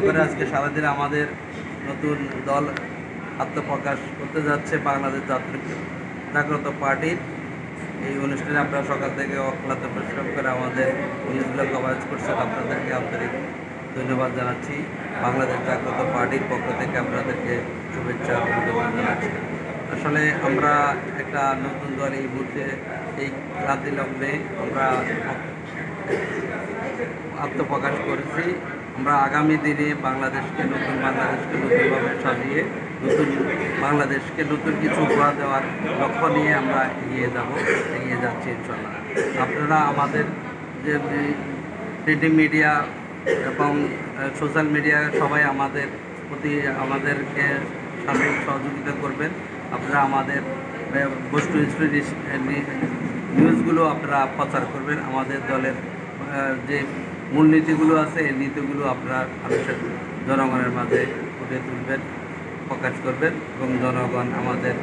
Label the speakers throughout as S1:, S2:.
S1: করে আজকে সারাদিন আমাদের নতুন দল আত্মপ্রকাশ করতে যাচ্ছে বাংলাদেশ জাগ্রত পার্টির। এই অনুষ্ঠানে আপনারা সকাল থেকে অক্লান্ত পরিশ্রম করে আমাদের নিউজগুলো কভারেজ করছেন। আপনাদেরকে আন্তরিক ধন্যবাদ জানাচ্ছি। বাংলাদেশ জাগ্রত পার্টির পক্ষ থেকে আপনাদেরকে শুভেচ্ছা অভিনন্দন জানাচ্ছি। আসলে আমরা একটা নতুন দল এই মুহূর্তে এই ক্লান্তি লগ্নে আমরা আত্মপ্রকাশ করেছি। আমরা আগামী দিনে বাংলাদেশকে নতুনভাবে সাজিয়ে নতুন বাংলাদেশকে নতুন কিছু উপহার দেওয়ার লক্ষ্য নিয়ে আমরা এগিয়ে যাচ্ছি ইনশাল্লাহ। আপনারা আমাদের যে প্রিন্টিং মিডিয়া এবং সোশ্যাল মিডিয়া সবাই আমাদেরকে সার্বিক সহযোগিতা করবেন। আপনারা আমাদের বস্তুনিষ্ঠ নিউজগুলো আপনারা প্রচার করবেন। আমাদের দলের যে মূলনীতিগুলো আছে এই নীতিগুলো আপনারা জনগণের মাঝে ফুটিয়ে তুলবেন, প্রকাশ করবেন এবং জনগণ আমাদের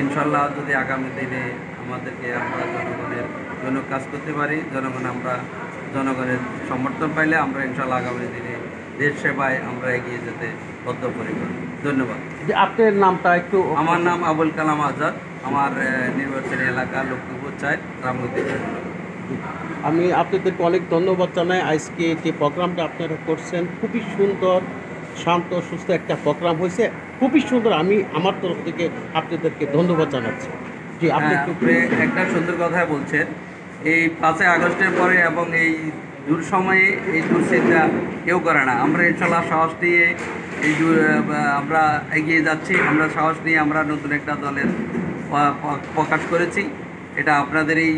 S1: ইনশাল্লাহ যদি আগামী দিনে আমরা জনগণের জন্য কাজ করতে পারি, জনগণের সমর্থন পাইলে আমরা ইনশাল্লাহ আগামী দিনে দেশ সেবায় আমরা এগিয়ে যেতে বদ্ধপরিকর। ধন্যবাদ।
S2: আপনার নামটা একটু?
S1: আমার নাম আবুল কালাম আজাদ। আমার নির্বাচনী এলাকা লক্ষ্মীপুর 4 রামগতি।
S2: আমি আপনাদেরকে অনেক ধন্যবাদ জানাই। আজকে যে প্রোগ্রামটা আপনারা করছেন খুবই সুন্দর, শান্ত সুস্থ একটা প্রোগ্রাম হয়েছে, খুবই সুন্দর। আমি আমার তরফ থেকে আপনাদেরকে ধন্যবাদ জানাচ্ছি। জি, আপনি
S1: একটা সুন্দর কথা বলছেন। এই 5 আগস্টের পরে এবং এই দূর সময়ে এই দুশ্চিন্তা কেউ করে না। আমরা ইনশাল্লাহ সাহস নিয়ে আমরা এগিয়ে যাচ্ছি। আমরা সাহস নিয়ে আমরা নতুন একটা দলের প্রকাশ করেছি। এটা আপনাদেরই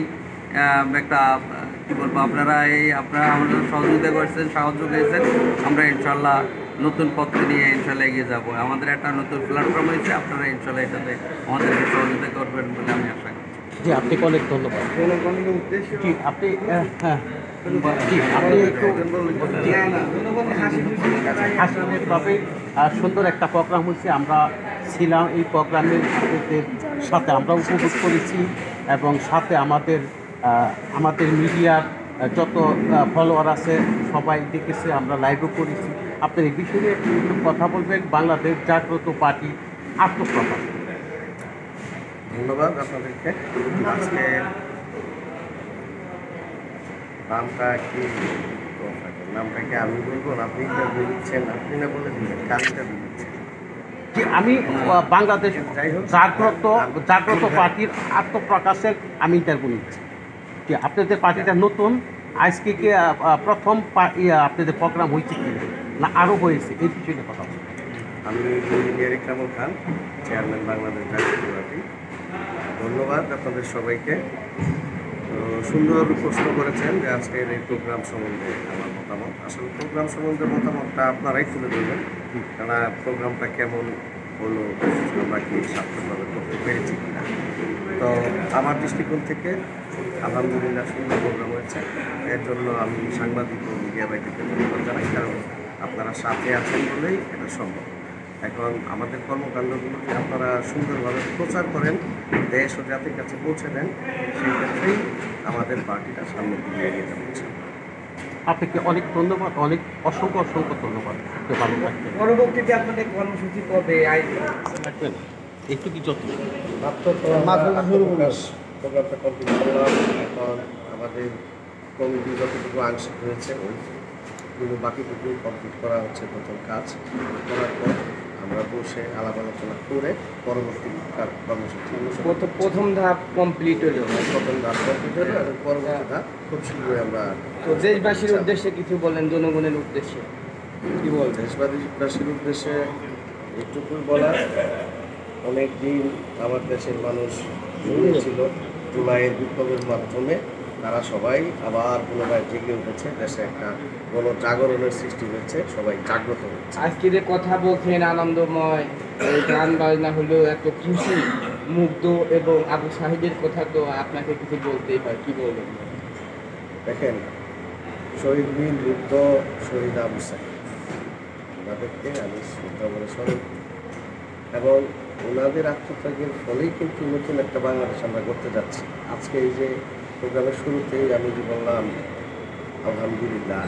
S1: একটা কী বলবো, আপনারা আমাদের সহযোগিতা করেছেন, সাহায্য করেছেন। আমরা ইনশাল্লাহ নতুন পথে নিয়ে ইনশাল্লাহ এগিয়ে যাবো। আমাদের একটা নতুন প্ল্যাটফর্ম হয়েছে, আপনারা ইনশাল্লাহ এটাতে আমাদেরকে সহযোগিতা করবেন বলে আমি আশা করছি।
S2: জি, আপনাকে অনেক ধন্যবাদ। জি, আপনি জি, আপনি একটু হাসিভাবে সুন্দর একটা প্রোগ্রাম হয়েছে। আমরা ছিলাম এই প্রোগ্রামের সাথে, আমরা উপভোগ করেছি এবং সাথে আমাদের মিডিয়ার যত ফলোয়ার আছে সবাই দেখেছে, আমরা লাইভও করেছি। আপনার এই বিষয়ে একটু কথা বলবেন, বাংলাদেশ জাগ্রত পার্টি আত্মপ্রকাশ।
S3: ধন্যবাদ আপনাদেরকে। আজকে নামটা কি আমি বলবো না? আপনি বলছেন, আপনি না বলে দিলেন, কাজটা দিচ্ছেন।
S2: আমি বাংলাদেশ জাগ্রত পার্টির আত্মপ্রকাশের আমি ইন্টারভিউ নিচ্ছি। যে আপনাদের পার্টিটা নতুন, আজকে কি প্রথম আপনাদের প্রোগ্রাম হয়েছে কি না আরও হয়েছে, এই বিষয়ে কথা বলছি।
S3: আমি ইঞ্জিনিয়ার ইকরামুল খান, চেয়ারম্যান বাংলাদেশ জাগ্রত পার্টি। ধন্যবাদ আপনাদের সবাইকে। তো সুন্দর প্রশ্ন করেছেন যে আজকের এই প্রোগ্রাম সম্বন্ধে আমার মতামত। আসলে প্রোগ্রাম সম্বন্ধে মতামতটা আপনারাই তুলে ধরবেন, কেন প্রোগ্রামটা কেমন হলো, আমরা কি সার্থকভাবে করতে পেরেছি কিনা। তো আমার দৃষ্টিকোণ থেকে আলহামদুলিল্লাহ সুন্দর প্রোগ্রাম হয়েছে। এর জন্য আমি সাংবাদিক ও মিডিয়া ভাইদেরকে ধন্যবাদ জানাই, কারণ আপনারা সাথে আছেন বলেই এটা সম্ভব। এখন আমাদের কর্মকাণ্ডগুলো যদি আপনারা সুন্দরভাবে প্রচার করেন, দেশ ও জাতির কাছে পৌঁছে দেন, সেই ক্ষেত্রেই আমাদের পার্টিটা সামনের দিকে এগিয়ে যাবে।
S2: আপনাকে অনেক ধন্যবাদ, অসংখ্য ধন্যবাদ। ভালো থাকবেন।
S4: পরবর্তীতে আপনাদের কর্মসূচি কবে
S2: থাকবেন একটু কি যত্ন
S3: প্রোগ্রামটা কমপ্লিট করলাম। এখন আমাদের কমিটি যতটুকু আংশিক হয়েছে ওইগুলো বাকিটুকু কমপ্লিট করা হচ্ছে প্রথম কাজ। করার পর আমরা বসে আলাপ আলোচনা করে পরবর্তী কর্মসূচি
S4: প্রথম ধাপ কমপ্লিট হলো।
S3: পরবর্তী ধাপ খুব শীঘ্রই আমরা।
S4: তো দেশবাসীর উদ্দেশ্যে কিছু বলেন, জনগণের উদ্দেশ্যে কি বল?
S3: দেশবাসীর উদ্দেশ্যে এইটুকুই বলা, অনেক দিন আমার দেশের মানুষ ছিল, জুলাইয়ের বিপ্লবের মাধ্যমে তারা সবাই আবার পুনরায় জেগে উঠেছে। দেশে একটা গণজাগরণের সৃষ্টি হয়েছে, সবাই জাগ্রত হচ্ছে।
S4: আজকে যে কথা বলছেন আনন্দময়, গান বাজনা হলো, এত খুশি, মুগ্ধ, এবং আবু সাহিদের কথা তো আপনাকে কিছু বলতেই হয়, কি বলবেন?
S3: দেখেন, শহীদ বীর যুদ্ধ শহীদ আবু সাহিদ, ওনাদেরকে আমি শ্রদ্ধা করে স্মরণ করি এবং ওনাদের আত্মত্যাগের ফলেই কিন্তু নতুন একটা বাংলাদেশ আমরা করতে যাচ্ছি। আজকে এই যে প্রোগ্রামের শুরুতেই আমি যে বললাম আলহামদুলিল্লাহ।